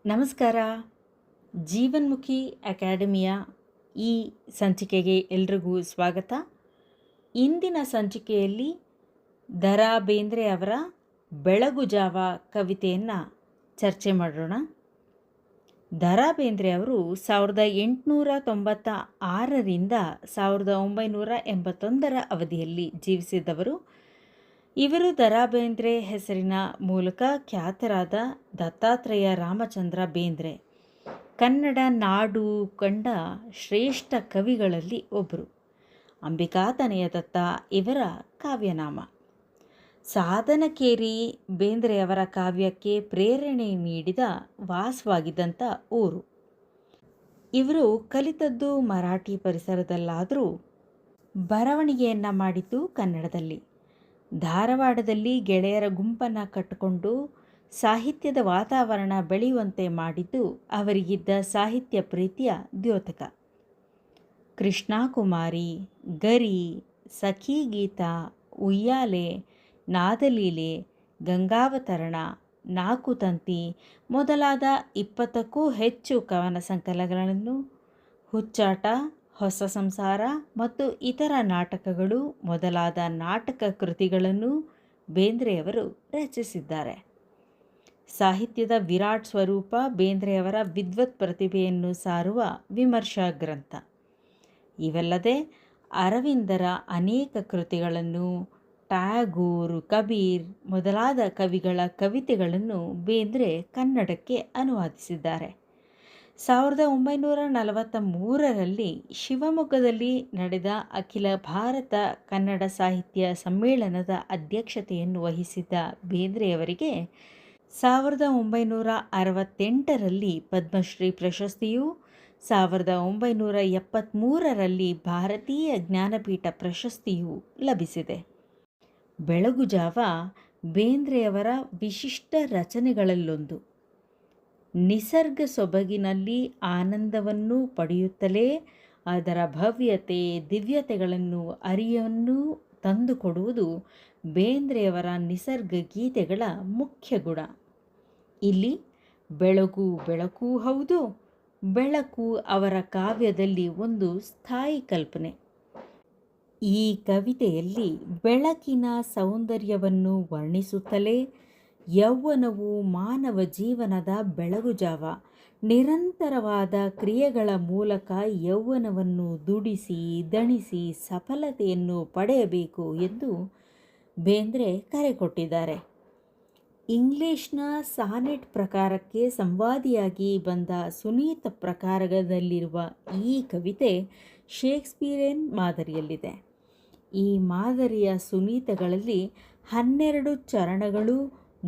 ನಮಸ್ಕಾರ. ಜೀವನ್ಮುಖಿ ಅಕಾಡೆಮಿಯ ಈ ಸಂಚಿಕೆಗೆ ಎಲ್ರಿಗೂ ಸ್ವಾಗತ. ಇಂದಿನ ಸಂಚಿಕೆಯಲ್ಲಿ ದ.ರಾ ಬೇಂದ್ರೆ ಅವರ ಬೆಳಗುಜಾವ ಕವಿತೆಯನ್ನು ಚರ್ಚೆ ಮಾಡೋಣ. ದ.ರಾ ಬೇಂದ್ರೆ ಅವರು 1896ರಿಂದ 1981 ಅವಧಿಯಲ್ಲಿ ಜೀವಿಸಿದವರು. ಇವರು ದ.ರಾ ಬೇಂದ್ರೆ ಹೆಸರಿನ ಮೂಲಕ ಖ್ಯಾತರಾದ ದತ್ತಾತ್ರೇಯ ರಾಮಚಂದ್ರ ಬೇಂದ್ರೆ ಕನ್ನಡ ನಾಡು ಕಂಡ ಶ್ರೇಷ್ಠ ಕವಿಗಳಲ್ಲಿ ಒಬ್ಬರು. ಅಂಬಿಕಾತನಯ ದತ್ತ ಇವರ ಕಾವ್ಯನಾಮ. ಸಾಧನಕೇರಿ ಬೇಂದ್ರೆಯವರ ಕಾವ್ಯಕ್ಕೆ ಪ್ರೇರಣೆ ನೀಡಿದ ವಾಸವಾಗಿದ್ದಂಥ ಊರು. ಇವರು ಕಲಿತದ್ದು ಮರಾಠಿ ಪರಿಸರದಲ್ಲಾದರೂ ಬರವಣಿಗೆಯನ್ನು ಮಾಡಿದ್ದು ಕನ್ನಡದಲ್ಲಿ. ಧಾರವಾಡದಲ್ಲಿ ಗೆಳೆಯರ ಗುಂಪನ್ನು ಕಟ್ಟಿಕೊಂಡು ಸಾಹಿತ್ಯದ ವಾತಾವರಣ ಬೆಳೆಯುವಂತೆ ಮಾಡಿದ್ದು ಅವರಿಗಿದ್ದ ಸಾಹಿತ್ಯ ಪ್ರೀತಿಯ ದ್ಯೋತಕ. ಕೃಷ್ಣಕುಮಾರಿ, ಗರಿ, ಸಖೀಗೀತ, ಉಯ್ಯಾಲೆ, ನಾದಲೀಲೆ, ಗಂಗಾವತರಣ, ನಾಕುತಂತಿ ಮೊದಲಾದ 20ಕ್ಕೂ ಹೆಚ್ಚು ಕವನ ಸಂಕಲನಗಳನ್ನು, ಹುಚ್ಚಾಟ, ಹೊಸ ಸಂಸಾರ ಮತ್ತು ಇತರ ನಾಟಕಗಳು ಮೊದಲಾದ ನಾಟಕ ಕೃತಿಗಳನ್ನು ಬೇಂದ್ರೆಯವರು ರಚಿಸಿದ್ದಾರೆ. ಸಾಹಿತ್ಯದ ವಿರಾಟ್ ಸ್ವರೂಪ ಬೇಂದ್ರೆಯವರ ವಿದ್ವತ್ ಪ್ರತಿಭೆಯನ್ನು ಸಾರುವ ವಿಮರ್ಶಾ ಗ್ರಂಥ. ಇವಲ್ಲದೆ ಅರವಿಂದರ ಅನೇಕ ಕೃತಿಗಳನ್ನು, ಟ್ಯಾಗೂರ್, ಕಬೀರ್ ಮೊದಲಾದ ಕವಿಗಳ ಕವಿತೆಗಳನ್ನು ಬೇಂದ್ರೆ ಕನ್ನಡಕ್ಕೆ ಅನುವಾದಿಸಿದ್ದಾರೆ. 1943ರಲ್ಲಿ ಶಿವಮೊಗ್ಗದಲ್ಲಿ ನಡೆದ ಅಖಿಲ ಭಾರತ ಕನ್ನಡ ಸಾಹಿತ್ಯ ಸಮ್ಮೇಳನದ ಅಧ್ಯಕ್ಷತೆಯನ್ನು ವಹಿಸಿದ್ದ ಬೇಂದ್ರೆಯವರಿಗೆ 1968ರಲ್ಲಿ ಪದ್ಮಶ್ರೀ ಪ್ರಶಸ್ತಿಯೂ, 1973ರಲ್ಲಿ ಭಾರತೀಯ ಜ್ಞಾನಪೀಠ ಪ್ರಶಸ್ತಿಯೂ ಲಭಿಸಿದೆ. ಬೆಳಗುಜಾವ ಬೇಂದ್ರೆಯವರ ವಿಶಿಷ್ಟ ರಚನೆಗಳಲ್ಲೊಂದು. ನಿಸರ್ಗ ಸೊಬಗಿನಲ್ಲಿ ಆನಂದವನ್ನು ಪಡೆಯುತ್ತಲೇ ಅದರ ಭವ್ಯತೆ ದಿವ್ಯತೆಗಳನ್ನು ಅರಿವನ್ನು ತಂದುಕೊಡುವುದು ಬೇಂದ್ರೆಯವರ ನಿಸರ್ಗ ಗೀತೆಗಳ ಮುಖ್ಯ ಗುಣ. ಇಲ್ಲಿ ಬೆಳಕು ಹೌದು, ಬೆಳಕು ಅವರ ಕಾವ್ಯದಲ್ಲಿ ಒಂದು ಸ್ಥಾಯಿ ಕಲ್ಪನೆ. ಈ ಕವಿತೆಯಲ್ಲಿ ಬೆಳಕಿನ ಸೌಂದರ್ಯವನ್ನು ವರ್ಣಿಸುತ್ತಲೇ ಯೌವನವು ಮಾನವ ಜೀವನದ ಬೆಳಗುಜಾವ, ನಿರಂತರವಾದ ಕ್ರಿಯೆಗಳ ಮೂಲಕ ಯೌವನವನ್ನು ದುಡಿಸಿ ದಣಿಸಿ ಸಫಲತೆಯನ್ನು ಪಡೆಯಬೇಕು ಎಂದು ಬೇಂದ್ರೆ ಕರೆ ಕೊಟ್ಟಿದ್ದಾರೆ. ಇಂಗ್ಲಿಷ್ನ ಸಾನೆಟ್ ಪ್ರಕಾರಕ್ಕೆ ಸಂವಾದಿಯಾಗಿ ಬಂದ ಸುನೀತ ಪ್ರಕಾರದಲ್ಲಿರುವ ಈ ಕವಿತೆ ಶೇಕ್ಸ್ಪಿಯರಿಯನ್ ಮಾದರಿಯಲ್ಲಿದೆ. ಈ ಮಾದರಿಯ ಸುನೀತಗಳಲ್ಲಿ 12 ಚರಣಗಳು,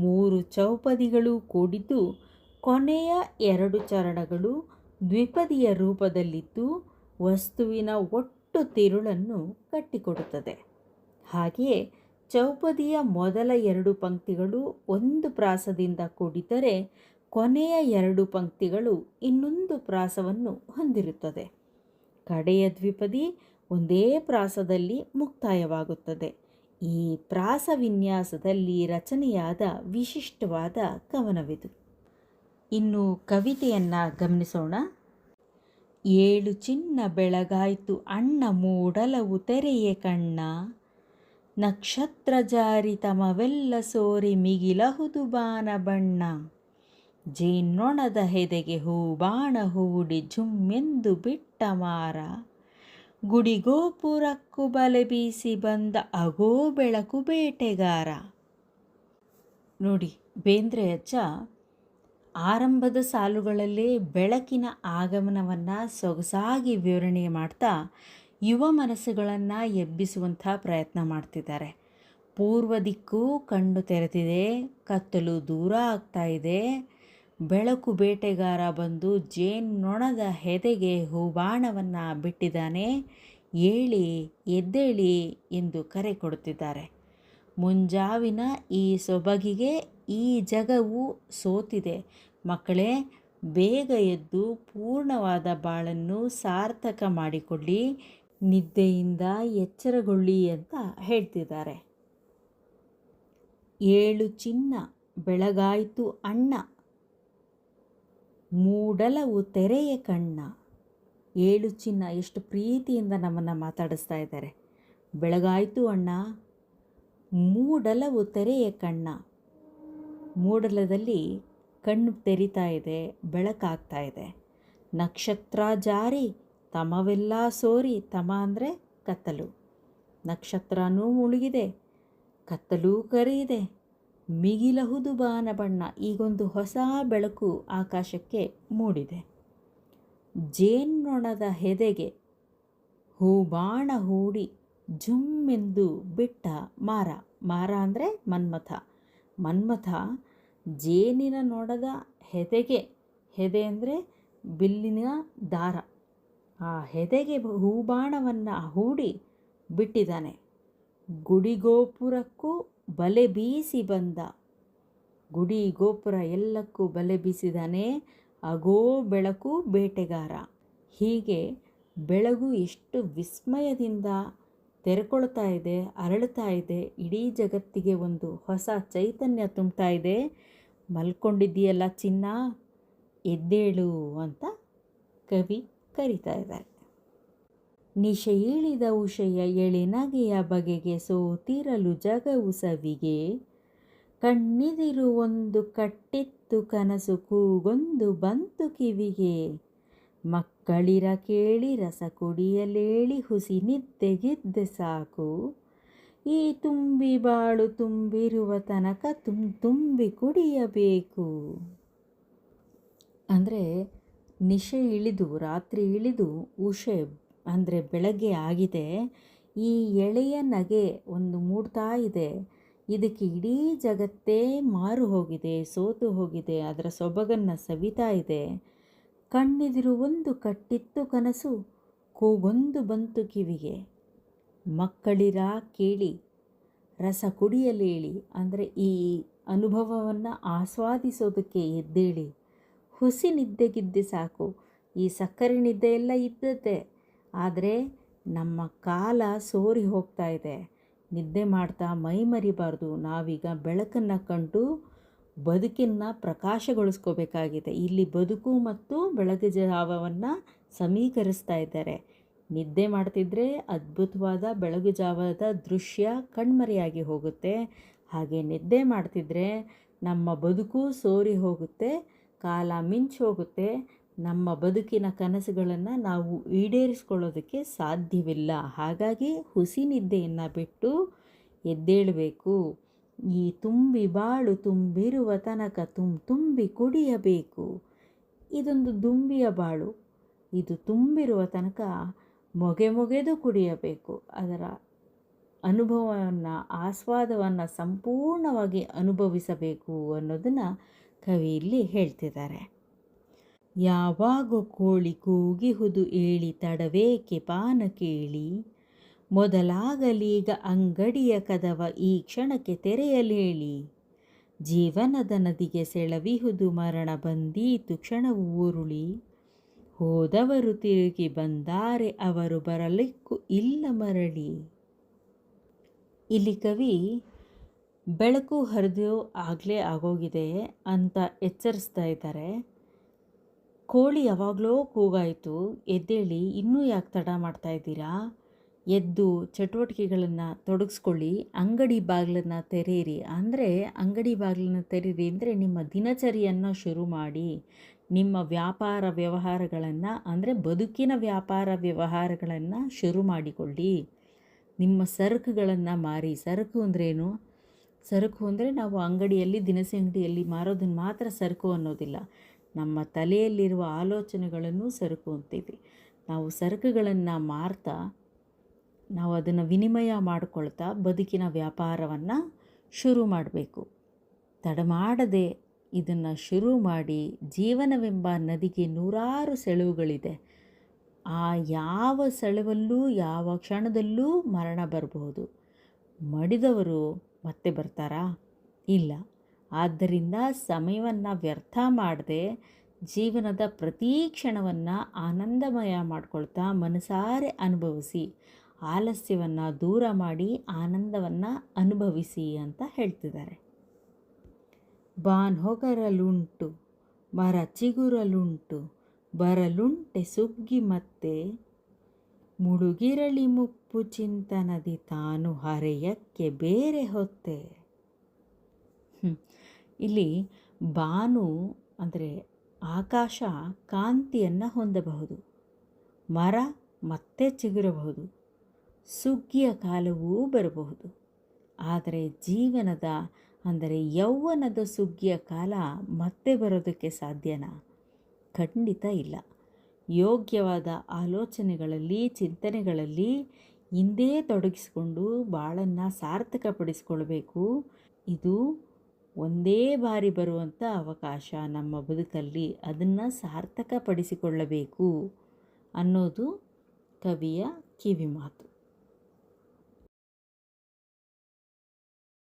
3 ಚೌಪದಿಗಳು ಕೂಡಿದ್ದು, ಕೊನೆಯ 2 ಚರಣಗಳು ದ್ವಿಪದಿಯ ರೂಪದಲ್ಲಿದ್ದು ವಸ್ತುವಿನ ಒಟ್ಟು ತಿರುಳನ್ನು ಕಟ್ಟಿಕೊಡುತ್ತದೆ. ಹಾಗೆಯೇ ಚೌಪದಿಯ ಮೊದಲ 2 ಪಂಕ್ತಿಗಳು ಒಂದು ಪ್ರಾಸದಿಂದ ಕೂಡಿದ್ದರೆ ಕೊನೆಯ 2 ಪಂಕ್ತಿಗಳು ಇನ್ನೊಂದು ಪ್ರಾಸವನ್ನು ಹೊಂದಿರುತ್ತದೆ. ಕಡೆಯ ದ್ವಿಪದಿ ಒಂದೇ ಪ್ರಾಸದಲ್ಲಿ ಮುಕ್ತಾಯವಾಗುತ್ತದೆ. ಈ ಪ್ರಾಸ ವಿನ್ಯಾಸದಲ್ಲಿ ರಚನೆಯಾದ ವಿಶಿಷ್ಟವಾದ ಕವನವಿದು. ಇನ್ನು ಕವಿತೆಯನ್ನು ಗಮನಿಸೋಣ. 7 ಚಿನ್ನ ಬೆಳಗಾಯ್ತು ಅಣ್ಣ ಮೂಡಲವು ತೆರೆಯೇ ಕಣ್ಣ, ನಕ್ಷತ್ರ ಜಾರಿ ತಮವೆಲ್ಲ ಸೋರಿ ಮಿಗಿಲಹುದು ಬಾನ ಬಣ್ಣ, ಜೇನ್ನೊಣದ ಹೆದೆಗೆ ಹೂಬಾಣ ಹೂಡಿ ಝುಮ್ಮೆಂದು ಬಿಟ್ಟ ಮಾರ, ಗುಡಿಗೋಪುರಕ್ಕೂ ಬಲೆ ಬೀಸಿ ಬಂದ ಅಗೋ ಬೆಳಕು ಬೇಟೆಗಾರ. ನೋಡಿ, ಬೇಂದ್ರೆ ಅಜ್ಜ ಆರಂಭದ ಸಾಲುಗಳಲ್ಲೇ ಬೆಳಕಿನ ಆಗಮನವನ್ನು ಸೊಗಸಾಗಿ ವಿವರಣೆ ಮಾಡ್ತಾ ಯುವ ಮನಸ್ಸುಗಳನ್ನು ಎಬ್ಬಿಸುವಂಥ ಪ್ರಯತ್ನ ಮಾಡ್ತಿದ್ದಾರೆ. ಪೂರ್ವ ದಿಕ್ಕು ಕಣ್ಣು ತೆರೆದಿದೆ, ಕತ್ತಲು ದೂರ ಆಗ್ತಾ ಇದೆ, ಬೆಳಕು ಬೇಟೆಗಾರ ಬಂದು ಜೇನ್ನೊಣದ ಹೆದೆಗೆ ಹೂಬಾಣವನ್ನು ಬಿಟ್ಟಿದ್ದಾನೆ, ಏಳಿ ಎದ್ದೇಳಿ ಎಂದು ಕರೆ ಕೊಡುತ್ತಿದ್ದಾರೆ. ಮುಂಜಾವಿನ ಈ ಸೊಬಗಿಗೆ ಈ ಜಗವು ಸೋತಿದೆ. ಮಕ್ಕಳೇ, ಬೇಗ ಎದ್ದು ಪೂರ್ಣವಾದ ಬಾಳನ್ನು ಸಾರ್ಥಕ ಮಾಡಿಕೊಳ್ಳಿ, ನಿದ್ದೆಯಿಂದ ಎಚ್ಚರಗೊಳ್ಳಿ ಅಂತ ಹೇಳ್ತಿದ್ದಾರೆ. 7 ಚಿನ್ನ ಬೆಳಗಾಯಿತು ಅಣ್ಣ. ಮೂಡಲವು ತೆರೆಯ ಕಣ್ಣ. 7 ಚಿನ್ನ ಎಷ್ಟು ಪ್ರೀತಿಯಿಂದ ನಮ್ಮನ್ನು ಮಾತಾಡಿಸ್ತಾ ಇದ್ದಾರೆ. ಬೆಳಗಾಯಿತು ಅಣ್ಣ. ಮೂಡಲವು ತೆರೆಯ ಕಣ್ಣ. ಮೂಡಲದಲ್ಲಿ ಕಣ್ಣು ತೆರಿತಾ ಇದೆ, ಬೆಳಕಾಗ್ತಾ ಇದೆ. ನಕ್ಷತ್ರ ಜಾರಿ ತಮವೆಲ್ಲ ಸೋರಿ. ತಮ ಅಂದರೆ ಕತ್ತಲು. ನಕ್ಷತ್ರನೂ ಮುಳುಗಿದೆ, ಕತ್ತಲೂ ಕರೆಯಿದೆ. ಮಿಗಿಲಹುದು ಬಾನ ಬಣ್ಣ. ಈಗೊಂದು ಹೊಸ ಬೆಳಕು ಆಕಾಶಕ್ಕೆ ಮೂಡಿದೆ. ಜೇನ್ನೊಣದ ಹೆದೆಗೆ ಹೂಬಾಣ ಹೂಡಿ ಜುಮ್ಮೆಂದು ಬಿಟ್ಟ ಮಾರ. ಮಾರ ಅಂದರೆ ಮನ್ಮಥ. ಮನ್ಮಥ ಜೇನಿನ ನೊಣದ ಹೆದೆಗೆ, ಹೆದೆ ಅಂದರೆ ಬಿಲ್ಲಿನ ದಾರ, ಆ ಹೆದೆಗೆ ಹೂಬಾಣವನ್ನು ಹೂಡಿ ಬಿಟ್ಟಿದ್ದಾನೆ. ಗುಡಿಗೋಪುರಕ್ಕೂ ಬಲೆ ಬೀಸಿ ಬಂದ. ಗುಡಿ ಗೋಪುರ ಎಲ್ಲಕ್ಕೂ ಬಲೆ ಬೀಸಿದಾನೆ. ಅಗೋ ಬೆಳಕು ಬೇಟೆಗಾರ. ಹೀಗೆ ಬೆಳಗು ಎಷ್ಟು ವಿಸ್ಮಯದಿಂದ ತೆರೆಕೊಳ್ತಾ ಇದೆ, ಅರಳುತ್ತಾ ಇದೆ. ಇಡೀ ಜಗತ್ತಿಗೆ ಒಂದು ಹೊಸ ಚೈತನ್ಯ ತುಂಬ್ತಾ ಇದೆ. ಮಲ್ಕೊಂಡಿದ್ದೀಯಲ್ಲ ಚಿನ್ನ, ಎದ್ದೇಳು ಅಂತ ಕವಿ ಕರೀತಾ ಇದ್ದಾರೆ. ನಿಶೆ ಇಳಿದ ಉಷೆಯ ಎಳೆನಗೆಯ ಬಗೆಗೆ ಸೋತಿರಲು ಜಗವು ಸವಿಗೆ. ಕಣ್ಣಿದಿರು ಒಂದು ಕಟ್ಟಿತ್ತು ಕನಸು ಕೂಗೊಂದು ಬಂತು ಕಿವಿಗೆ. ಮಕ್ಕಳಿರ ಕೇಳಿ ರಸ ಕುಡಿಯಲೇಳಿ ಹುಸಿ ನಿದ್ದೆಗೆದ್ದೆ ಸಾಕು. ಈ ತುಂಬಿ ಬಾಳು ತುಂಬಿರುವ ತನಕ ತುಂಬಿ ಕುಡಿಯಬೇಕು. ಅಂದರೆ ನಿಶೆ ಇಳಿದು, ರಾತ್ರಿ ಇಳಿದು, ಉಷೆ ಅಂದರೆ ಬೆಳಗ್ಗೆ ಆಗಿದೆ. ಈ ಎಳೆಯ ನಗೆ ಒಂದು ಮೂಡ್ತಾ ಇದೆ. ಇದಕ್ಕೆ ಇಡೀ ಜಗತ್ತೇ ಮಾರು ಹೋಗಿದೆ, ಸೋತು ಹೋಗಿದೆ, ಅದರ ಸೊಬಗನ್ನು ಸವಿತಾ ಇದೆ. ಕಣ್ಣಿದಿರು ಒಂದು ಕಟ್ಟಿತ್ತು ಕನಸು ಕೂಗೊಂದು ಬಂತು ಕಿವಿಗೆ. ಮಕ್ಕಳಿರ ಕೇಳಿ ರಸ ಕುಡಿಯಲೇಳಿ ಅಂದರೆ ಈ ಅನುಭವವನ್ನು ಆಸ್ವಾದಿಸೋದಕ್ಕೆ ಎದ್ದೇಳಿ. ಹುಸಿ ನಿದ್ದೆಗಿದ್ದೆ ಸಾಕು. ಈ ಸಕ್ಕರೆ ನಿದ್ದೆ ಎಲ್ಲ ಇದ್ದದ್ದೇ, ಆದರೆ ನಮ್ಮ ಕಾಲ ಸೋರಿ ಹೋಗ್ತಾ ಇದೆ. ನಿದ್ದೆ ಮಾಡ್ತಾ ಮೈ ಮರಿಬಾರ್ದು. ನಾವೀಗ ಬೆಳಕನ್ನು ಕಂಡು ಬದುಕನ್ನು ಪ್ರಕಾಶಗೊಳಿಸ್ಕೋಬೇಕಾಗಿದೆ. ಇಲ್ಲಿ ಬದುಕು ಮತ್ತು ಬೆಳಗ್ಗೆ ಜಾವವನ್ನು ಸಮೀಕರಿಸ್ತಾ ಇದ್ದಾರೆ. ನಿದ್ದೆ ಮಾಡ್ತಿದ್ರೆ ಅದ್ಭುತವಾದ ಬೆಳಗ್ಗೆ ಜಾವದ ದೃಶ್ಯ ಕಣ್ಮರೆಯಾಗಿ ಹೋಗುತ್ತೆ. ಹಾಗೆ ನಿದ್ದೆ ಮಾಡ್ತಿದ್ರೆ ನಮ್ಮ ಬದುಕು ಸೋರಿ ಹೋಗುತ್ತೆ, ಕಾಲ ಮಿಂಚು ಹೋಗುತ್ತೆ. ನಮ್ಮ ಬದುಕಿನ ಕನಸುಗಳನ್ನು ನಾವು ಈಡೇರಿಸ್ಕೊಳ್ಳೋದಕ್ಕೆ ಸಾಧ್ಯವಿಲ್ಲ. ಹಾಗಾಗಿ ಹುಸಿ ನಿದ್ದೆಯನ್ನು ಬಿಟ್ಟು ಎದ್ದೇಳಬೇಕು. ಈ ತುಂಬಿ ಬಾಳು ತುಂಬಿರುವ ತನಕ ತುಂಬಿ ಕುಡಿಯಬೇಕು. ಇದೊಂದು ದುಂಬಿಯ ಬಾಳು. ಇದು ತುಂಬಿರುವ ತನಕ ಮೊಗೆದು ಕುಡಿಯಬೇಕು. ಅದರ ಅನುಭವವನ್ನು, ಆಸ್ವಾದವನ್ನು ಸಂಪೂರ್ಣವಾಗಿ ಅನುಭವಿಸಬೇಕು ಅನ್ನೋದನ್ನು ಕವಿ ಇಲ್ಲಿ ಹೇಳ್ತಿದ್ದಾರೆ. ಯಾವಾಗ ಕೋಳಿ ಕೂಗಿಹುದು ಏಳಿ ತಡವೇಕೆ ಪಾನ ಕೇಳಿ. ಮೊದಲಾಗಲೀಗ ಅಂಗಡಿಯ ಕದವ ಈ ಕ್ಷಣಕ್ಕೆ ತೆರೆಯಲೇಳಿ. ಜೀವನದ ನದಿಗೆ ಸೆಳವಿಹುದು ಮರಣ ಬಂದೀತು ಕ್ಷಣವು ಉರುಳಿ. ಹೋದವರು ತಿರುಗಿ ಬಂದಾರೆ ಅವರು ಬರಲಿಕ್ಕೂ ಇಲ್ಲ ಮರಳಿ. ಇಲ್ಲಿ ಕವಿ ಬೆಳಕು ಹರಿದು ಆಗಲೇ ಆಗೋಗಿದೆ ಅಂತ ಎಚ್ಚರಿಸ್ತಾ ಇದ್ದಾರೆ. ಕೋಳಿ ಯಾವಾಗಲೋ ಕೂಗಾಯಿತು, ಎದ್ದೇಳಿ, ಇನ್ನೂ ಯಾಕೆ ತಡ ಮಾಡ್ತಾ ಇದ್ದೀರಾ? ಎದ್ದು ಚಟುವಟಿಕೆಗಳನ್ನು ತೊಡಗಿಸ್ಕೊಳ್ಳಿ, ಅಂಗಡಿ ಬಾಗಿಲನ್ನು ತೆರೆಯಿರಿ. ಅಂದರೆ ಅಂಗಡಿ ಬಾಗಿಲನ್ನು ತೆರೀರಿ ಅಂದರೆ ನಿಮ್ಮ ದಿನಚರಿಯನ್ನು ಶುರು ಮಾಡಿ. ನಿಮ್ಮ ವ್ಯಾಪಾರ ವ್ಯವಹಾರಗಳನ್ನು ಅಂದರೆ ಬದುಕಿನ ವ್ಯಾಪಾರ ವ್ಯವಹಾರಗಳನ್ನು ಶುರು ಮಾಡಿಕೊಳ್ಳಿ. ನಿಮ್ಮ ಸರಕುಗಳನ್ನು ಮಾರಿ. ಸರಕು ಅಂದ್ರೇನು? ಸರಕು ಅಂದರೆ ನಾವು ಅಂಗಡಿಯಲ್ಲಿ, ದಿನಸಿ ಅಂಗಡಿಯಲ್ಲಿ ಮಾರೋದನ್ನು ಮಾತ್ರ ಸರಕು ಅನ್ನೋದಿಲ್ಲ. ನಮ್ಮ ತಲೆಯಲ್ಲಿರುವ ಆಲೋಚನೆಗಳನ್ನು ಸರಕು ಅಂತೀವಿ. ನಾವು ಸರಕುಗಳನ್ನು ಮಾರ್ತಾ, ನಾವು ಅದನ್ನು ವಿನಿಮಯ ಮಾಡಿಕೊಳ್ತಾ ಬದುಕಿನ ವ್ಯಾಪಾರವನ್ನು ಶುರು ಮಾಡಬೇಕು. ತಡ ಮಾಡದೆ ಇದನ್ನು ಶುರು ಮಾಡಿ. ಜೀವನವೆಂಬ ನದಿಗೆ ನೂರಾರು ಸೆಳವುಗಳಿದೆ. ಆ ಯಾವ ಸೆಳವಲ್ಲೂ ಯಾವ ಕ್ಷಣದಲ್ಲೂ ಮರಣ ಬರಬಹುದು. ಮಡಿದವರು ಮತ್ತೆ ಬರ್ತಾರಾ? ಇಲ್ಲ. ಆದ್ದರಿಂದ ಸಮಯವನ್ನು ವ್ಯರ್ಥ ಮಾಡದೆ ಜೀವನದ ಪ್ರತಿ ಕ್ಷಣವನ್ನು ಆನಂದಮಯ ಮಾಡ್ಕೊಳ್ತಾ ಮನಸಾರೆ ಅನುಭವಿಸಿ. ಆಲಸ್ಯವನ್ನು ದೂರ ಮಾಡಿ ಆನಂದವನ್ನು ಅನುಭವಿಸಿ ಅಂತ ಹೇಳ್ತಿದ್ದಾರೆ. ಬಾನ್ ಹೊಗರಲುಂಟು ಮರ ಚಿಗುರಲುಂಟು ಬರಲುಂಟೆ ಸುಗ್ಗಿ ಮತ್ತೆ ಮುಡುಗಿರಲಿ ಮುಪ್ಪು ಚಿಂತನದಿ ತಾನು ಹರೆಯಕ್ಕೆ ಬೇರೆ ಹೊತ್ತೆ. ಇಲ್ಲಿ ಬಾನು ಅಂದರೆ ಆಕಾಶ ಕಾಂತಿಯನ್ನು ಹೊಂದಬಹುದು, ಮರ ಮತ್ತೆ ಚಿಗುರಬಹುದು, ಸುಗ್ಗಿಯ ಕಾಲವೂ ಬರಬಹುದು. ಆದರೆ ಜೀವನದ ಅಂದರೆ ಯೌವನದ ಸುಗ್ಗಿಯ ಕಾಲ ಮತ್ತೆ ಬರೋದಕ್ಕೆ ಸಾಧ್ಯನಾ? ಖಂಡಿತ ಇಲ್ಲ. ಯೋಗ್ಯವಾದ ಆಲೋಚನೆಗಳಲ್ಲಿ, ಚಿಂತನೆಗಳಲ್ಲಿ ಹಿಂದೆ ತೊಡಗಿಸಿಕೊಂಡು ಬಾಳನ್ನು ಸಾರ್ಥಕಪಡಿಸ್ಕೊಳ್ಬೇಕು. ಇದು ಒಂದೇ ಬಾರಿ ಬರುವಂಥ ಅವಕಾಶ ನಮ್ಮ ಬದುಕಲ್ಲಿ, ಅದನ್ನು ಸಾರ್ಥಕಪಡಿಸಿಕೊಳ್ಳಬೇಕು ಅನ್ನೋದು ಕವಿಯ ಕಿವಿಮಾತು.